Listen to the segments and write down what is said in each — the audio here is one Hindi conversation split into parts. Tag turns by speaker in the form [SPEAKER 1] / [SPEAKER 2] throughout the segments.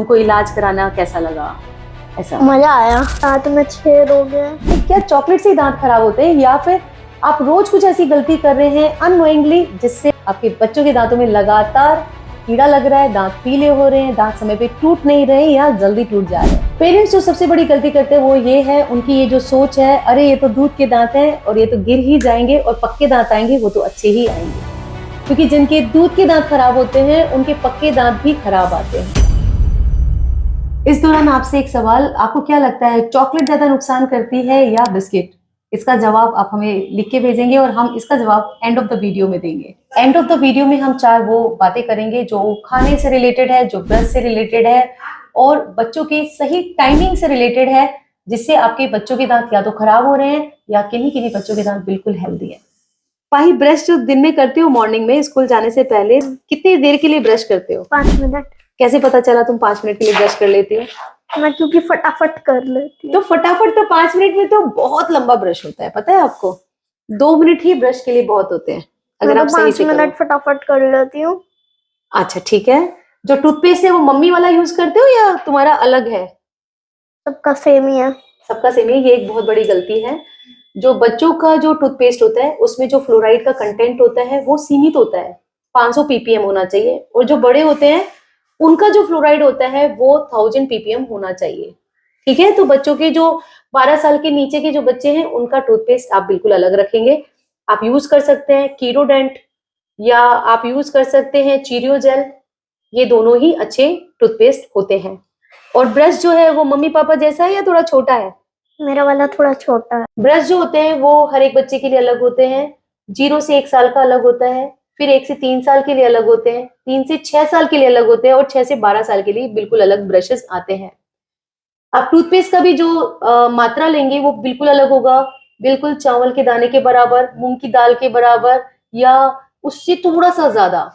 [SPEAKER 1] उनको इलाज कराना कैसा लगा? ऐसा
[SPEAKER 2] मजा आया। दांत में छेद हो गए।
[SPEAKER 1] क्या चॉकलेट से दांत खराब होते हैं या फिर आप रोज कुछ ऐसी गलती कर रहे हैं अननोइंगली जिससे आपके बच्चों के दांतों में लगातार कीड़ा लग रहा है, दांत पीले हो रहे हैं, दांत समय पे टूट नहीं रहे या जल्दी टूट जा रहे हैं? पेरेंट्स जो सबसे बड़ी गलती करते हैं वो ये है, उनकी ये जो सोच है, अरे ये तो दूध के दांत हैं और ये तो गिर ही जाएंगे और पक्के दांत आएंगे, वो तो अच्छे ही आएंगे। क्योंकि जिनके दूध के दांत खराब होते हैं उनके पक्के दांत भी खराब आते हैं। इस दौरान आपसे एक सवाल, आपको क्या लगता है चॉकलेट ज्यादा नुकसान करती है या बिस्किट? इसका जवाब आप हमें लिख के भेजेंगे और हम इसका जवाब एंड ऑफ द वीडियो में देंगे। एंड ऑफ द वीडियो में हम 4 वो बातें करेंगे जो खाने से रिलेटेड है, जो ब्रश से रिलेटेड है और बच्चों के सही टाइमिंग से रिलेटेड है, जिससे आपके बच्चों के दांत या तो खराब हो रहे हैं या किन्हीं किन्हीं बच्चों के दांत बिल्कुल हेल्दी है। पाही, ब्रश जो दिन में करते हो मॉर्निंग में स्कूल जाने से पहले, कितनी देर के लिए ब्रश करते हो?
[SPEAKER 2] 5 मिनट।
[SPEAKER 1] कैसे पता चला तुम 5 मिनट के लिए ब्रश कर लेती हो?
[SPEAKER 2] मैं क्योंकि फटाफट कर लेती हूँ।
[SPEAKER 1] तो फटाफट तो 5 मिनट में तो बहुत लंबा ब्रश होता है, पता है आपको? 2 मिनट ही ब्रश के लिए बहुत होते हैं अगर आप सही से
[SPEAKER 2] 5 मिनट फटाफट कर लेती हूँ।
[SPEAKER 1] अच्छा ठीक है। जो टूथपेस्ट है वो मम्मी वाला यूज करते हो या तुम्हारा अलग है?
[SPEAKER 2] सबका सेम ही है।
[SPEAKER 1] सबका सेम ही। ये एक बहुत बड़ी गलती है। जो बच्चों का जो टूथपेस्ट होता है उसमें जो फ्लोराइड का कंटेंट होता है वो सीमित होता है, 500 ppm होना चाहिए, और जो बड़े होते हैं उनका जो फ्लोराइड होता है वो 1000 ppm होना चाहिए। ठीक है, तो बच्चों के जो 12 साल के नीचे के जो बच्चे हैं उनका टूथपेस्ट आप बिल्कुल अलग रखेंगे। आप यूज कर सकते हैं कीरोडेंट या आप यूज कर सकते हैं चीरियो जेल, ये दोनों ही अच्छे टूथपेस्ट होते हैं। और ब्रश जो है वो मम्मी पापा जैसा है या थोड़ा छोटा है?
[SPEAKER 2] मेरा वाला थोड़ा छोटा है।
[SPEAKER 1] ब्रश जो होते हैं वो हर एक बच्चे के लिए अलग होते हैं। 0 से 1 साल का अलग होता है, फिर 1 से 3 साल के लिए अलग होते हैं, 3 से 6 साल के लिए अलग होते हैं और 6 से 12 साल के लिए बिल्कुल अलग ब्रशेस आते हैं। आप टूथपेस्ट का भी जो मात्रा लेंगे वो बिल्कुल अलग होगा, बिल्कुल चावल के दाने के बराबर, मूंग की दाल के बराबर या उससे थोड़ा सा ज्यादा।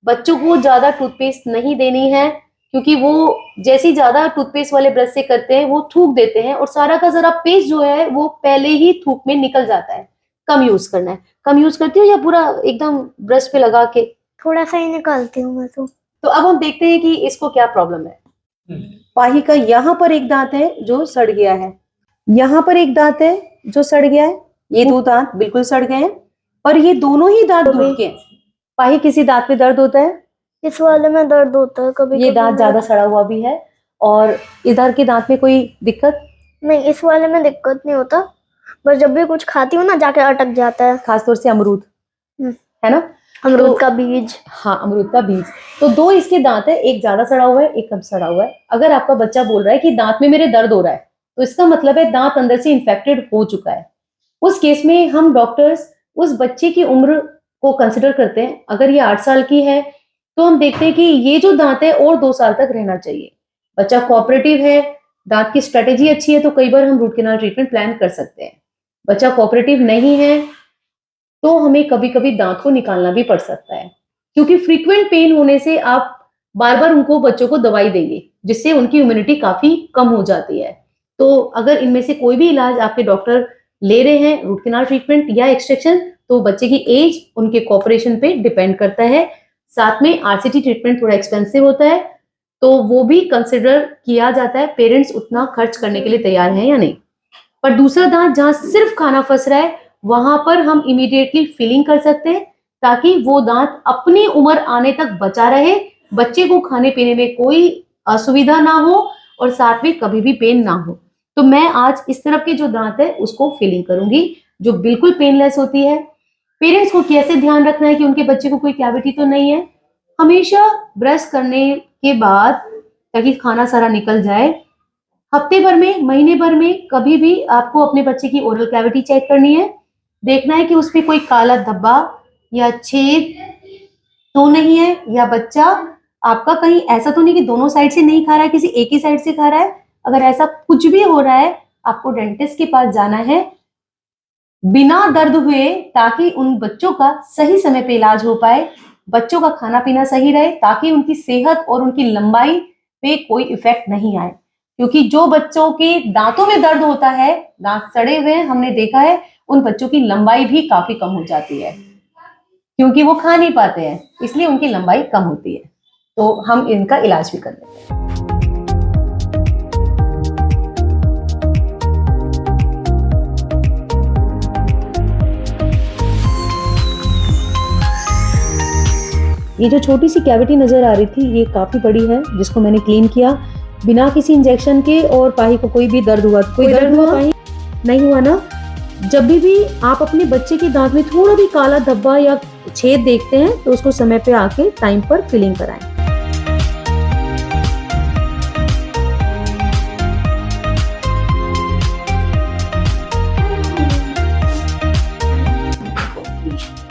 [SPEAKER 1] बच्चों को ज्यादा टूथपेस्ट नहीं देनी है क्योंकि वो जैसे ही ज्यादा टूथपेस्ट वाले ब्रश से करते हैं वो थूक देते हैं और सारा का सारा पेस्ट जो है वो पहले ही थूक में निकल जाता है। कम यूज करना है। कम यूज करती हो या पूरा एकदम ब्रश पे लगा के?
[SPEAKER 2] थोड़ा सा ही निकालती हूँ मैं
[SPEAKER 1] तो अब हम देखते हैं कि इसको क्या प्रॉब्लम है। पाही का यहाँ पर एक दांत है जो सड़ गया है, यहाँ पर एक दांत है जो सड़ गया है, ये 2 दांत बिल्कुल सड़ गए हैं और ये दोनों ही दांत दूध के हैं। पाही, किसी दांत में दर्द होता है?
[SPEAKER 2] इस वाले में दर्द होता है कभी।
[SPEAKER 1] ये दांत ज्यादा सड़ा हुआ भी है। और इधर के दांत में कोई दिक्कत
[SPEAKER 2] नहीं, इस वाले में दिक्कत नहीं होता, बस जब भी कुछ खाती हूँ ना जाके अटक जाता है।
[SPEAKER 1] खासतौर से अमरूद है ना,
[SPEAKER 2] अमरूद का बीज।
[SPEAKER 1] हाँ, अमरूद का बीज। तो 2 इसके दांत है, एक ज्यादा सड़ा हुआ है, एक कम सड़ा हुआ है। अगर आपका बच्चा बोल रहा है कि दांत में मेरे दर्द हो रहा है तो इसका मतलब है दांत अंदर से इन्फेक्टेड हो चुका है। उस केस में हम डॉक्टर्स उस बच्चे की उम्र को कंसिडर करते हैं। अगर ये 8 साल की है तो हम देखते हैं कि ये जो दांत है और 2 साल तक रहना चाहिए। बच्चा कोऑपरेटिव है, दांत की स्ट्रेटेजी अच्छी है तो कई बार हम रूट कैनाल ट्रीटमेंट प्लान कर सकते हैं। बच्चा कोऑपरेटिव नहीं है तो हमें कभी कभी दांत को निकालना भी पड़ सकता है, क्योंकि फ्रीक्वेंट पेन होने से आप बार बार उनको बच्चों को दवाई देंगे जिससे उनकी इम्यूनिटी काफी कम हो जाती है। तो अगर इनमें से कोई भी इलाज आपके डॉक्टर ले रहे हैं, रूट कैनाल ट्रीटमेंट या एक्सट्रैक्शन, तो बच्चे की एज उनके कोऑपरेशन पे डिपेंड करता है। साथ में आरसीटी ट्रीटमेंट थोड़ा एक्सपेंसिव होता है तो वो भी कंसिडर किया जाता है, पेरेंट्स उतना खर्च करने के लिए तैयार हैं या नहीं। पर दूसरा दांत जहां सिर्फ खाना फंस रहा है वहां पर हम इमीडिएटली फिलिंग कर सकते हैं ताकि वो दांत अपनी उम्र आने तक बचा रहे, बच्चे को खाने पीने में कोई असुविधा ना हो और साथ में कभी भी पेन ना हो। तो मैं आज इस तरफ के जो दांत है उसको फिलिंग करूंगी जो बिल्कुल पेनलेस होती है। पेरेंट्स को कैसे ध्यान रखना है कि उनके बच्चे को कोई कैविटी तो नहीं है। हमेशा ब्रश करने के बाद ताकि खाना सारा निकल जाए, हफ्ते भर में, महीने भर में कभी भी आपको अपने बच्चे की ओरल कैविटी चेक करनी है। देखना है कि उस पर कोई काला धब्बा या छेद तो नहीं है, या बच्चा आपका कहीं ऐसा तो नहीं कि दोनों साइड से नहीं खा रहा है, किसी एक ही साइड से खा रहा है। अगर ऐसा कुछ भी हो रहा है आपको डेंटिस्ट के पास जाना है बिना दर्द हुए, ताकि उन बच्चों का सही समय पे इलाज हो पाए, बच्चों का खाना पीना सही रहे, ताकि उनकी सेहत और उनकी लंबाई पे कोई इफेक्ट नहीं आए। क्योंकि जो बच्चों के दांतों में दर्द होता है, दांत सड़े हुए, हमने देखा है उन बच्चों की लंबाई भी काफी कम हो जाती है क्योंकि वो खा नहीं पाते हैं, इसलिए उनकी लंबाई कम होती है। तो हम इनका इलाज भी कर देते हैं। ये जो छोटी सी कैविटी नजर आ रही थी ये काफी बड़ी है, जिसको मैंने क्लीन किया बिना किसी इंजेक्शन के। और पाही को कोई भी दर्द हुआ, कोई दर्द हुआ पाही? नहीं हुआ ना। जब भी आप अपने बच्चे के दांत में थोड़ा भी काला धब्बा या छेद देखते हैं तो उसको समय पे आके टाइम पर फिलिंग कराएं।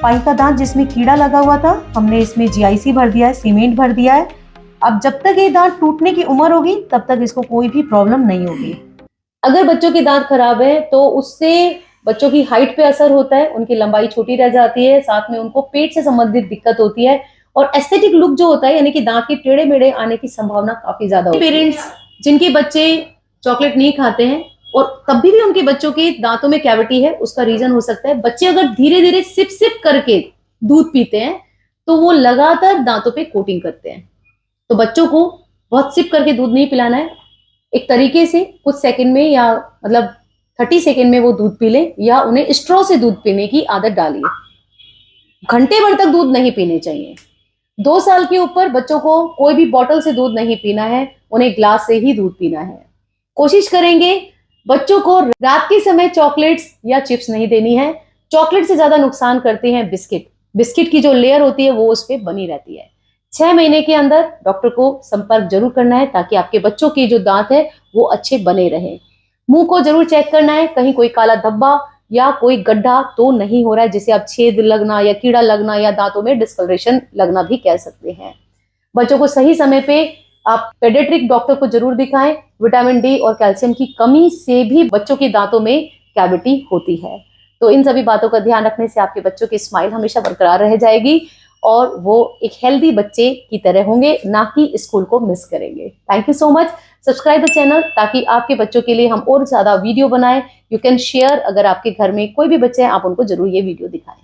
[SPEAKER 1] पाही का दांत जिसमें कीड़ा लगा हुआ था, हमने इसमें जीआईसी भर दिया है, सीमेंट भर दिया है। अब जब तक ये दांत टूटने की उम्र होगी तब तक इसको कोई भी प्रॉब्लम नहीं होगी। अगर बच्चों के दांत खराब है तो उससे बच्चों की हाइट पे असर होता है, उनकी लंबाई छोटी रह जाती है, साथ में उनको पेट से संबंधित दिक्कत होती है और एस्थेटिक लुक जो होता है यानी कि दांत के टेढ़े मेढ़े आने की संभावना काफी ज्यादा होती है। पेरेंट्स जिनके बच्चे चॉकलेट नहीं खाते हैं और तब भी उनके बच्चों के दांतों में कैविटी है, उसका रीजन हो सकता है बच्चे अगर धीरे धीरे सिप सिप करके दूध पीते हैं तो वो लगातार दांतों पे कोटिंग करते हैं। तो बच्चों को बहुत सिप करके दूध नहीं पिलाना है, एक तरीके से कुछ सेकंड में या मतलब 30 सेकंड में वो दूध पी ले, या उन्हें स्ट्रॉ से दूध पीने की आदत डालिए। घंटे भर तक दूध नहीं पीने चाहिए। 2 साल के ऊपर बच्चों को कोई भी बॉटल से दूध नहीं पीना है, उन्हें ग्लास से ही दूध पीना है। कोशिश करेंगे बच्चों को रात के समय चॉकलेट्स या चिप्स नहीं देनी है। चॉकलेट से ज्यादा नुकसान करते हैं बिस्किट। बिस्किट की जो लेयर होती है वो उस पर बनी रहती है। 6 महीने के अंदर डॉक्टर को संपर्क जरूर करना है ताकि आपके बच्चों के जो दांत है वो अच्छे बने रहे। मुंह को जरूर चेक करना है, कहीं कोई काला धब्बा या कोई गड्ढा तो नहीं हो रहा है जिसे आप छेद लगना या कीड़ा लगना या दांतों में डिस्कलरेशन लगना भी कह सकते हैं। बच्चों को सही समय पे आप पेडियाट्रिक डॉक्टर को जरूर दिखाएं। विटामिन डी और कैल्शियम की कमी से भी बच्चों के दांतों में कैविटी होती है। तो इन सभी बातों का ध्यान रखने से आपके बच्चों की स्माइल हमेशा बरकरार रह जाएगी और वो एक हेल्दी बच्चे की तरह होंगे, ना कि स्कूल को मिस करेंगे। Thank you so much. Subscribe the channel ताकि आपके बच्चों के लिए हम और ज्यादा वीडियो बनाएं। यू कैन शेयर, अगर आपके घर में कोई भी बच्चे हैं आप उनको जरूर ये वीडियो दिखाएं।